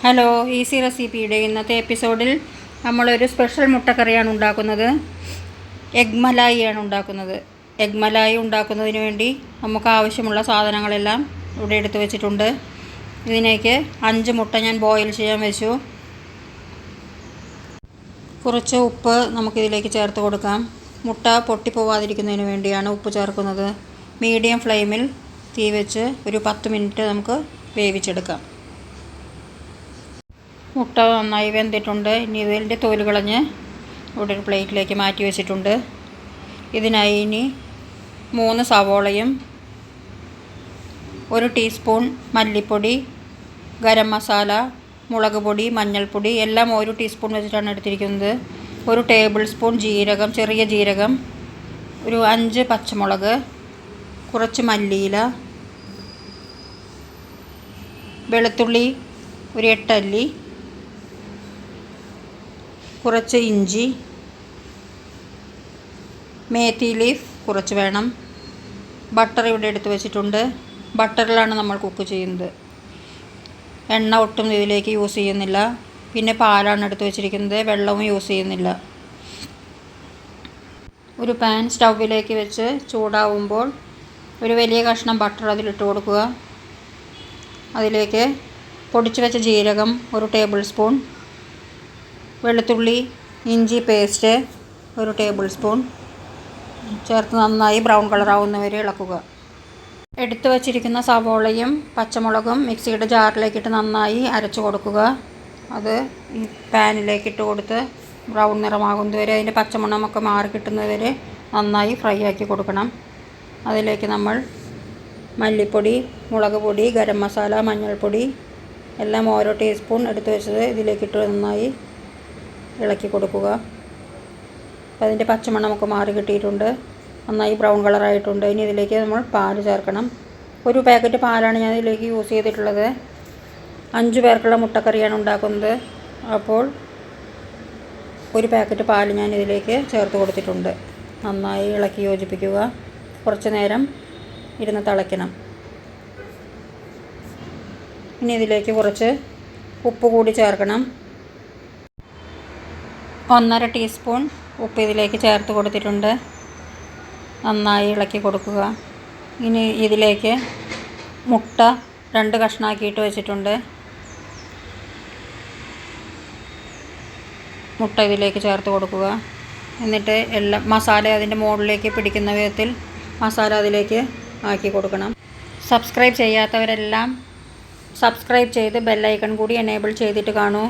Hello, easy റെസിപ്പിയുടെ ഇന്നത്തെ എപ്പിസോഡിൽ നമ്മളൊരു സ്പെഷ്യൽ മുട്ടക്കറിയാണ് ഉണ്ടാക്കുന്നത്. എഗ് മലായിയാണ് ഉണ്ടാക്കുന്നത്. എഗ് മലായി ഉണ്ടാക്കുന്നതിന് വേണ്ടി നമുക്ക് ആവശ്യമുള്ള സാധനങ്ങളെല്ലാം ഇവിടെ എടുത്തു വെച്ചിട്ടുണ്ട്. ഇതിലേക്ക് 5 മുട്ട ഞാൻ ബോയിൽ ചെയ്യാൻ വെച്ചു. കുറച്ച് ഉപ്പ് നമുക്കിതിലേക്ക് ചേർത്ത് കൊടുക്കാം. മുട്ട പൊട്ടിപ്പോവാതിരിക്കുന്നതിന് വേണ്ടിയാണ് ഉപ്പ് ചേർക്കുന്നത്. മീഡിയം ഫ്ലെയിമിൽ തീ വെച്ച് ഒരു 10 മിനിറ്റ് നമുക്ക് വേവിച്ചെടുക്കാം. മുട്ട നന്നായി വെന്തിട്ടുണ്ട്. ഇനി ഇതിൻ്റെ തോല് കളഞ്ഞ് ഇവിടെ ഒരു പ്ലേറ്റിലേക്ക് മാറ്റി വെച്ചിട്ടുണ്ട്. ഇതിനായി ഇനി 3 സവോളയും 1 ടീസ്പൂൺ മല്ലിപ്പൊടി, ഗരം മസാല, മുളക് പൊടി, മഞ്ഞൾപ്പൊടി എല്ലാം 1 ടീസ്പൂൺ വെച്ചിട്ടാണ് എടുത്തിരിക്കുന്നത്. 1 ടേബിൾ സ്പൂൺ ജീരകം, ചെറിയ ജീരകം, ഒരു 5 പച്ചമുളക്, കുറച്ച് മല്ലിയില, വെളുത്തുള്ളി ഒരു 8 അല്ലി, കുറച്ച് ഇഞ്ചി, മേത്തി ലീഫ് കുറച്ച് വേണം. ബട്ടർ ഇവിടെ എടുത്ത് വെച്ചിട്ടുണ്ട്. ബട്ടറിലാണ് നമ്മൾ കുക്ക് ചെയ്യുന്നത്. എണ്ണ ഒട്ടും ഇതിലേക്ക് യൂസ് ചെയ്യുന്നില്ല. പിന്നെ പാലാണ് എടുത്ത് വെച്ചിരിക്കുന്നത്. വെള്ളവും യൂസ് ചെയ്യുന്നില്ല. ഒരു പാൻ സ്റ്റൗവിലേക്ക് വെച്ച് ചൂടാവുമ്പോൾ ഒരു വലിയ കഷ്ണം ബട്ടർ അതിലിട്ട് കൊടുക്കുക. അതിലേക്ക് പൊടിച്ചു വെച്ച ജീരകം 1 ടേബിൾ സ്പൂൺ, വെളുത്തുള്ളി ഇഞ്ചി പേസ്റ്റ് 1 ടേബിൾ സ്പൂൺ ചേർത്ത് നന്നായി ബ്രൗൺ കളറാവുന്നവരെ ഇളക്കുക. എടുത്തു വച്ചിരിക്കുന്ന സവോളയും പച്ചമുളകും മിക്സിയുടെ ജാറിലേക്കിട്ട് നന്നായി അരച്ചു കൊടുക്കുക. അത് ഈ പാനിലേക്കിട്ട് കൊടുത്ത് ബ്രൗൺ നിറമാകുന്നതുവരെ, അതിൻ്റെ പച്ചമണമൊക്കെ മാറി കിട്ടുന്നതുവരെ നന്നായി ഫ്രൈ ആക്കി കൊടുക്കണം. അതിലേക്ക് നമ്മൾ മല്ലിപ്പൊടി, മുളക് പൊടി, ഗരം മസാല, മഞ്ഞൾപ്പൊടി എല്ലാം 1 ടീസ്പൂൺ എടുത്തു വെച്ചത് ഇതിലേക്കിട്ട് നന്നായി ഇളക്കി കൊടുക്കുക. അപ്പോൾ അതിൻ്റെ പച്ചമണമൊക്കെ മാറി കിട്ടിയിട്ടുണ്ട്. നന്നായി ബ്രൗൺ കളറായിട്ടുണ്ട്. ഇനി ഇതിലേക്ക് നമ്മൾ പാൽ ചേർക്കണം. 1 പാക്കറ്റ് പാലാണ് ഞാൻ ഇതിലേക്ക് യൂസ് ചെയ്തിട്ടുള്ളത്. 5 പേർക്കുള്ള മുട്ടക്കറിയാണ് ഉണ്ടാക്കുന്നത്. അപ്പോൾ 1 പാക്കറ്റ് പാൽ ഞാൻ ഇതിലേക്ക് ചേർത്ത് കൊടുത്തിട്ടുണ്ട്. നന്നായി ഇളക്കി യോജിപ്പിക്കുക. കുറച്ച് നേരം ഇരുന്ന് തിളയ്ക്കണം. ഇനി ഇതിലേക്ക് കുറച്ച് ഉപ്പ് കൂടി ചേർക്കണം. 1.5 ടീസ്പൂൺ ഉപ്പ് ഇതിലേക്ക് ചേർത്ത് കൊടുത്തിട്ടുണ്ട്. നന്നായി ഇളക്കി കൊടുക്കുക. ഇനി ഇതിലേക്ക് മുട്ട 2 കഷ്ണമാക്കിയിട്ട് വെച്ചിട്ടുണ്ട്. മുട്ട ഇതിലേക്ക് ചേർത്ത് കൊടുക്കുക. എന്നിട്ട് എല്ലാം മസാല അതിൻ്റെ മുകളിലേക്ക് പിടിക്കുന്ന വിധത്തിൽ മസാല അതിലേക്ക് ആക്കി കൊടുക്കണം. സബ്സ്ക്രൈബ് ചെയ്യാത്തവരെല്ലാം സബ്സ്ക്രൈബ് ചെയ്ത് ബെല്ലൈക്കൺ കൂടി എനേബിൾ ചെയ്തിട്ട് കാണൂ.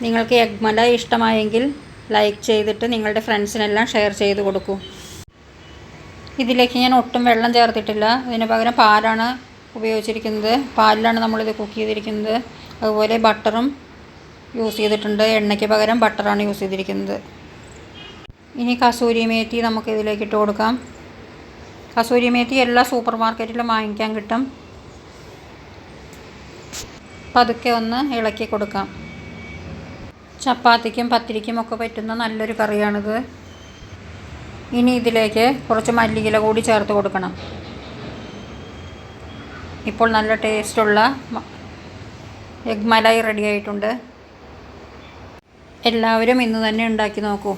നിങ്ങൾക്ക് എഗ് മലായി ഇഷ്ടമായെങ്കിൽ ലൈക്ക് ചെയ്തിട്ട് നിങ്ങളുടെ ഫ്രണ്ട്സിനെല്ലാം ഷെയർ ചെയ്ത് കൊടുക്കൂ. ഇതിലേക്ക് ഞാൻ ഒട്ടും വെള്ളം ചേർത്തിട്ടില്ല. ഇതിന് പകരം പാലാണ് ഉപയോഗിച്ചിരിക്കുന്നത്. പാലിലാണ് നമ്മളിത് കുക്ക് ചെയ്തിരിക്കുന്നത്. അതുപോലെ ബട്ടറും യൂസ് ചെയ്തിട്ടുണ്ട്. എണ്ണയ്ക്ക് പകരം ബട്ടറാണ് യൂസ് ചെയ്തിരിക്കുന്നത്. ഇനി കസൂരി മേത്തി നമുക്ക് ഇതിലേക്ക് ഇട്ട് കൊടുക്കാം. കസൂരി മേത്തി എല്ലാ സൂപ്പർ മാർക്കറ്റിലും വാങ്ങിക്കാൻ കിട്ടും. പതുക്കെ ഒന്ന് ഇളക്കി കൊടുക്കാം. ചപ്പാത്തിക്കും പത്തിരിക്കും ഒക്കെ പറ്റുന്ന നല്ലൊരു കറിയാണിത്. ഇനി ഇതിലേക്ക് കുറച്ച് മല്ലിയില കൂടി ചേർത്ത് കൊടുക്കണം. ഇപ്പോൾ നല്ല ടേസ്റ്റുള്ള എഗ് മലായി റെഡി ആയിട്ടുണ്ട്. എല്ലാവരും ഇന്ന് തന്നെ ഉണ്ടാക്കി നോക്കൂ.